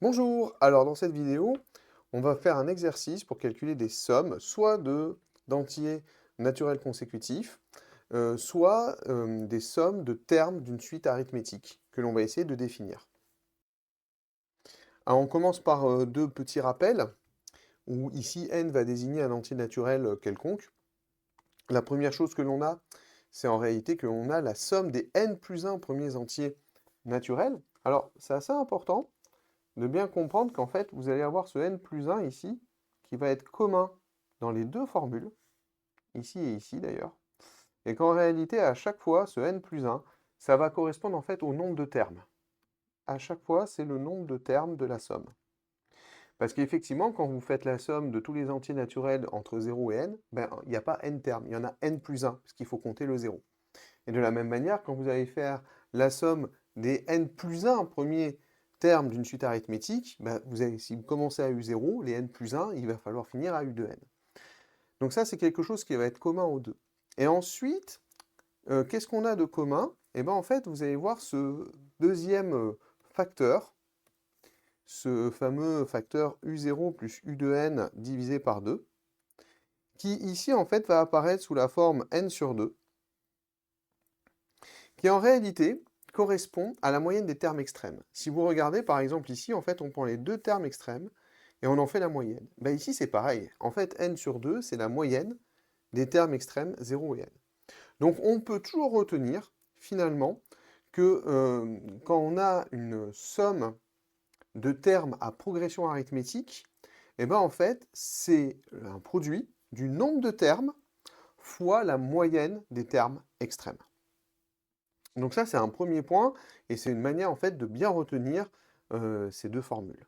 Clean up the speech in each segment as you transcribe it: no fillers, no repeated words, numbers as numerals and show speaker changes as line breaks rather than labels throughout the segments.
Bonjour, alors dans cette vidéo, on va faire un exercice pour calculer des sommes, soit d'entiers naturels consécutifs, soit des sommes de termes d'une suite arithmétique que l'on va essayer de définir. Alors on commence par deux petits rappels, où ici n va désigner un entier naturel quelconque. La première chose que l'on a, c'est en réalité que l'on a la somme des n plus 1 premiers entiers naturels. Alors c'est assez important de bien comprendre qu'en fait, vous allez avoir ce n plus 1 ici, qui va être commun dans les deux formules, ici et ici d'ailleurs, et qu'en réalité, à chaque fois, ce n plus 1, ça va correspondre en fait au nombre de termes. À chaque fois, c'est le nombre de termes de la somme. Parce qu'effectivement, quand vous faites la somme de tous les entiers naturels entre 0 et n, ben, il n'y a pas n termes, il y en a n plus 1, parce qu'il faut compter le 0. Et de la même manière, quand vous allez faire la somme des n plus 1 premiers termes d'une suite arithmétique, bah, si vous commencez à U0, les n plus 1, il va falloir finir à U2n. Donc ça, c'est quelque chose qui va être commun aux deux. Et ensuite, qu'est-ce qu'on a de commun? Eh bien, en fait, vous allez voir ce deuxième facteur, ce fameux facteur U0 plus U2n divisé par 2, qui ici, en fait, va apparaître sous la forme n sur 2, qui en réalité correspond à la moyenne des termes extrêmes. Si vous regardez par exemple ici, en fait, on prend les deux termes extrêmes et on en fait la moyenne. Ben, ici, c'est pareil. En fait, n sur 2, c'est la moyenne des termes extrêmes 0 et n. Donc on peut toujours retenir, finalement, que quand on a une somme de termes à progression arithmétique, eh ben, en fait, c'est un produit du nombre de termes fois la moyenne des termes extrêmes. Donc ça, c'est un premier point, et c'est une manière en fait de bien retenir ces deux formules.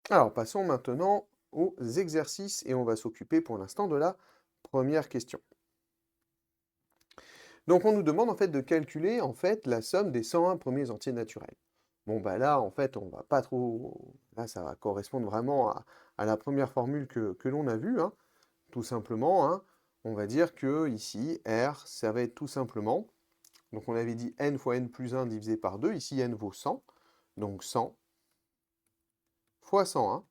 Alors passons maintenant aux exercices, et on va s'occuper pour l'instant de la première question. Donc on nous demande en fait de calculer en fait la somme des 101 premiers entiers naturels. Bon bah là en fait on va pas trop... Là ça va correspondre vraiment à la première formule que l'on a vue, hein. Tout simplement, hein. On va dire que ici R ça va être tout simplement... Donc on avait dit n fois n plus 1 divisé par 2, ici n vaut 100, donc 100 fois 101,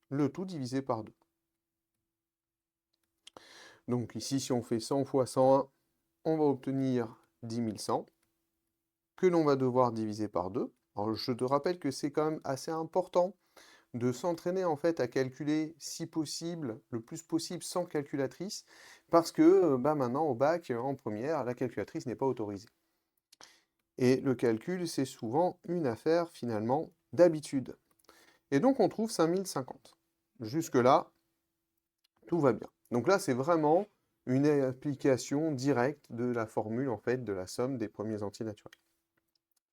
le tout divisé par 2. Donc ici, si on fait 100 fois 101, on va obtenir 10 100, que l'on va devoir diviser par 2. Alors je te rappelle que c'est quand même assez important de s'entraîner en fait à calculer, si possible, le plus possible sans calculatrice, parce que bah, maintenant au bac, en première, la calculatrice n'est pas autorisée. Et le calcul, c'est souvent une affaire finalement d'habitude. Et donc on trouve 5050. Jusque-là, tout va bien. Donc là, c'est vraiment une application directe de la formule, en fait, de la somme des premiers entiers naturels.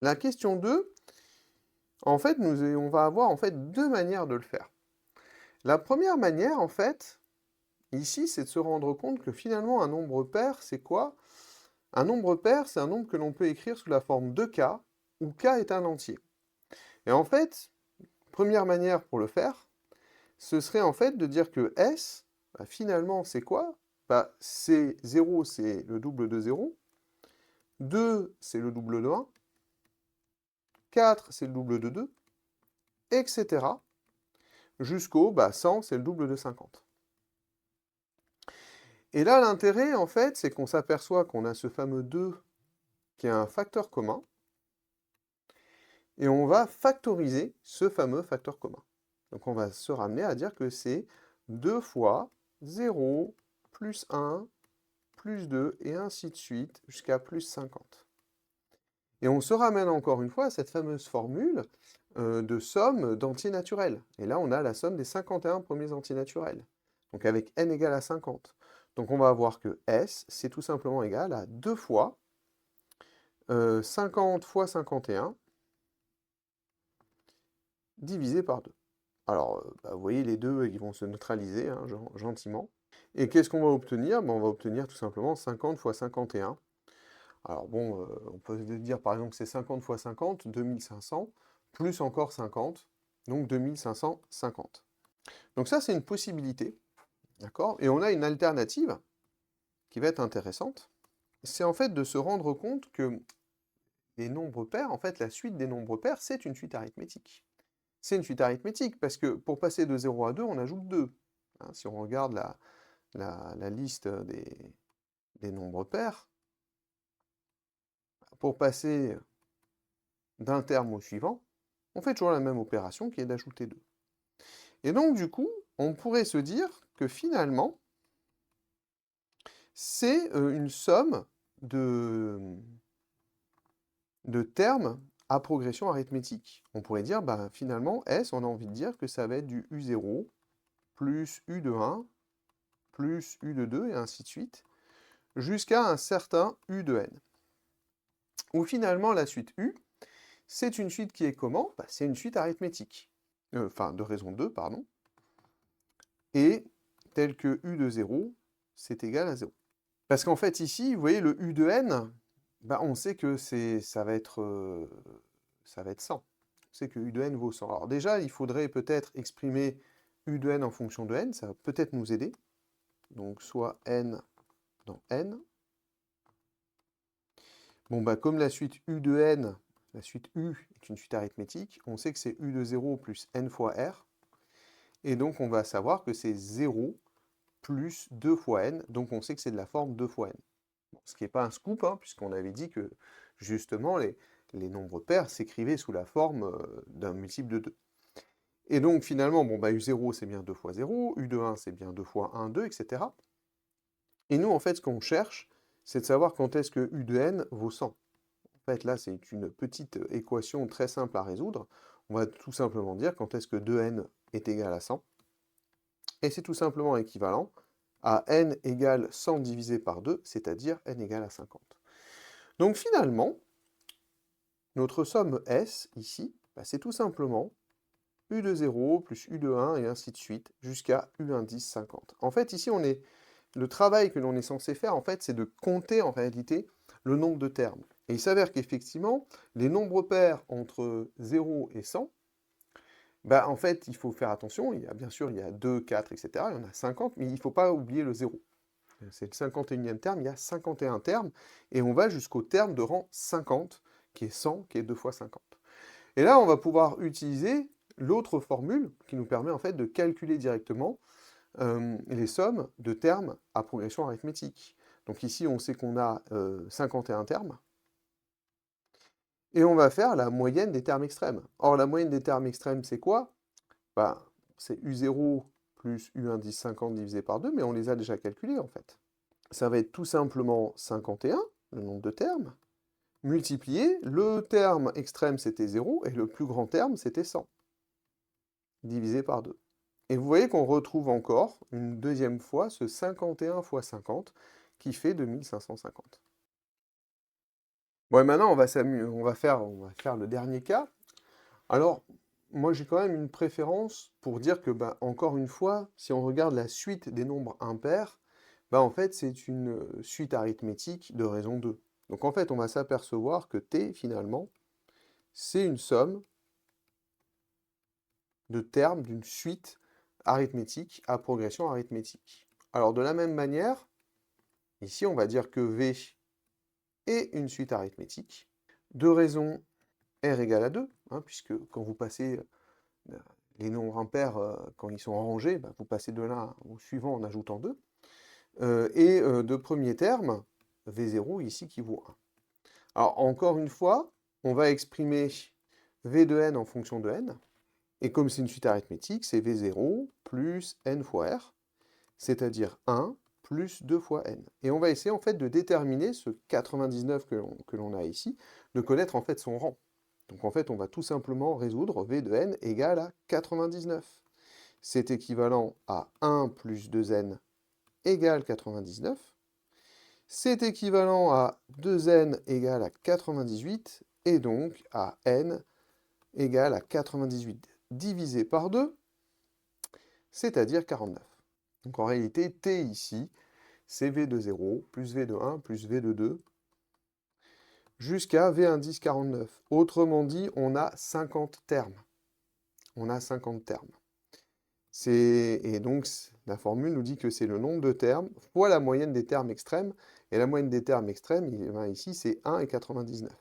La question 2, en fait, on va avoir en fait deux manières de le faire. La première manière, en fait, ici, c'est de se rendre compte que finalement, un nombre pair, c'est quoi? Un nombre pair, c'est un nombre que l'on peut écrire sous la forme de k, où k est un entier. Et en fait, première manière pour le faire, ce serait en fait de dire que S, bah, finalement, c'est quoi? Bah, c'est 0, c'est le double de 0. 2, c'est le double de 1. 4, c'est le double de 2, etc. Jusqu'au 100, c'est le double de 50. Et là, l'intérêt, en fait, c'est qu'on s'aperçoit qu'on a ce fameux 2 qui est un facteur commun, et on va factoriser ce fameux facteur commun. Donc on va se ramener à dire que c'est 2 fois 0 plus 1 plus 2, et ainsi de suite, jusqu'à plus 50. Et on se ramène encore une fois à cette fameuse formule de somme d'entiers naturels. Et là, on a la somme des 51 premiers entiers naturels. Donc avec n égale à 50. Donc on va avoir que S, c'est tout simplement égal à 2 fois 50 fois 51 divisé par 2. Alors, bah, vous voyez, les deux, ils vont se neutraliser, hein, gentiment. Et qu'est-ce qu'on va obtenir? On va obtenir tout simplement 50 fois 51. Alors bon, on peut se dire par exemple que c'est 50 fois 50, 2500, plus encore 50, donc 2550. Donc ça, c'est une possibilité, d'accord? Et on a une alternative qui va être intéressante. C'est en fait de se rendre compte que les nombres pairs, en fait, la suite des nombres pairs, c'est une suite arithmétique. c'est une suite arithmétique, parce que pour passer de 0 à 2, on ajoute 2. Hein, si on regarde la liste des nombres pairs, pour passer d'un terme au suivant, on fait toujours la même opération qui est d'ajouter 2. Et donc, du coup, on pourrait se dire que finalement, c'est une somme de termes à progression arithmétique. On pourrait dire, ben, finalement, S, on a envie de dire que ça va être du U0 plus U de 1 plus U de 2 et ainsi de suite, jusqu'à un certain U de n. Où finalement, la suite U, c'est une suite qui est comment? Bah, c'est une suite arithmétique. Enfin, de raison 2, pardon. Et tel que U de 0, c'est égal à 0. Parce qu'en fait, ici, vous voyez, le U de n, bah, on sait que ça va être 100. On sait que U de n vaut 100. Alors déjà, il faudrait peut-être exprimer U de n en fonction de n, ça va peut-être nous aider. Donc soit n dans n. Bon, bah, comme la suite U de n, la suite U est une suite arithmétique, on sait que c'est U de 0 plus n fois r. Et donc, on va savoir que c'est 0 plus 2 fois n, donc on sait que c'est de la forme 2 fois n. Bon, ce qui n'est pas un scoop, hein, puisqu'on avait dit que, justement, les nombres pairs s'écrivaient sous la forme d'un multiple de 2. Et donc, finalement, bon, bah, U0, c'est bien 2 fois 0, U de 1, c'est bien 2 fois 1, 2, etc. Et nous, en fait, ce qu'on cherche, c'est de savoir quand est-ce que U de n vaut 100. En fait, là, c'est une petite équation très simple à résoudre. On va tout simplement dire quand est-ce que 2n est égal à 100. Et c'est tout simplement équivalent à n égale 100 divisé par 2, c'est-à-dire n égale à 50. Donc finalement, notre somme S, ici, bah, c'est tout simplement U de 0 plus U de 1 et ainsi de suite, jusqu'à U indice 50. En fait, ici, le travail que l'on est censé faire, en fait, c'est de compter, en réalité, le nombre de termes. Et il s'avère qu'effectivement, les nombres pairs entre 0 et 100, bah, en fait, il faut faire attention. Bien sûr, il y a 2, 4, etc. Il y en a 50, mais il ne faut pas oublier le 0. C'est le 51e terme, il y a 51 termes, et on va jusqu'au terme de rang 50, qui est 100, qui est 2 fois 50. Et là, on va pouvoir utiliser l'autre formule qui nous permet en fait de calculer directement les sommes de termes à progression arithmétique. Donc ici, on sait qu'on a 51 termes, et on va faire la moyenne des termes extrêmes. Or, la moyenne des termes extrêmes, c'est quoi? Bah, c'est U0 plus U indice 50 divisé par 2, mais on les a déjà calculés en fait. Ça va être tout simplement 51, le nombre de termes, multiplié, le terme extrême c'était 0, et le plus grand terme c'était 100, divisé par 2. Et vous voyez qu'on retrouve encore, une deuxième fois, ce 51 fois 50, qui fait 2550. Bon, et maintenant, on va faire le dernier cas. Alors, moi, j'ai quand même une préférence pour dire que, bah, encore une fois, si on regarde la suite des nombres impairs, bah, en fait, c'est une suite arithmétique de raison 2. Donc, en fait, on va s'apercevoir que t, finalement, c'est une somme de termes d'une suite arithmétique à progression arithmétique. Alors, de la même manière, ici, on va dire que V est une suite arithmétique de raison R égale à 2, hein, puisque quand vous passez les nombres impairs, quand ils sont rangés, bah, vous passez de l'un au suivant en ajoutant 2. Et de premier terme, V0 ici qui vaut 1. Alors, encore une fois, on va exprimer V de n en fonction de n. Et comme c'est une suite arithmétique, c'est V0 plus n fois r, c'est-à-dire 1 plus 2 fois n. Et on va essayer en fait de déterminer ce 99 que l'on a ici, de connaître en fait son rang. Donc en fait, on va tout simplement résoudre V de n égale à 99. C'est équivalent à 1 plus 2n égale 99. C'est équivalent à 2n égale à 98, et donc à n égale à 98 divisé par 2, c'est-à-dire 49. Donc en réalité, t ici, c'est v de 0, plus v de 1, plus v de 2, jusqu'à v indice 49. Autrement dit, on a 50 termes. On a 50 termes. Et donc, la formule nous dit que c'est le nombre de termes fois la moyenne des termes extrêmes. Et la moyenne des termes extrêmes, ici, c'est 1 et 99.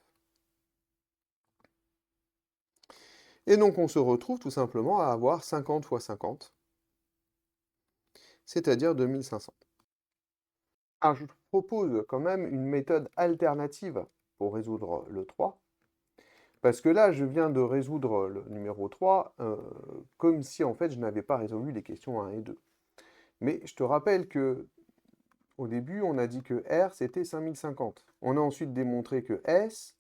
Et donc on se retrouve tout simplement à avoir 50 fois 50, c'est-à-dire 2500. Alors je te propose quand même une méthode alternative pour résoudre le 3, parce que là je viens de résoudre le numéro 3 comme si en fait je n'avais pas résolu les questions 1 et 2. Mais je te rappelle que au début on a dit que R c'était 5050. On a ensuite démontré que S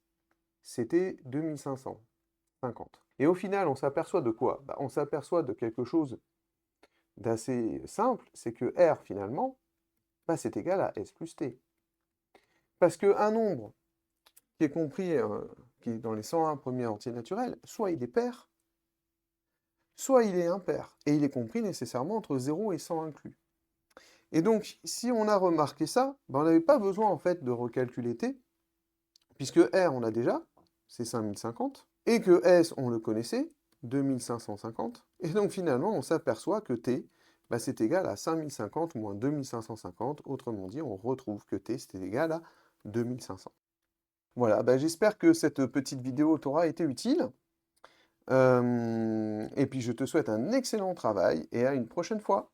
c'était 2550. Et au final on s'aperçoit de quoi? Bah, on s'aperçoit de quelque chose d'assez simple, c'est que R finalement, bah, c'est égal à S plus T. Parce qu'un nombre qui est compris, qui est dans les 101 premiers entiers naturels, soit il est pair, soit il est impair. Et il est compris nécessairement entre 0 et 100 inclus. Et donc, si on a remarqué ça, ben on n'avait pas besoin en fait de recalculer t, puisque R on a déjà, c'est 5050, et que S on le connaissait, 2550, et donc finalement on s'aperçoit que t, bah, c'est égal à 5050 moins 2550, autrement dit on retrouve que t c'est égal à 2500. Voilà, bah, j'espère que cette petite vidéo t'aura été utile, et puis je te souhaite un excellent travail et à une prochaine fois.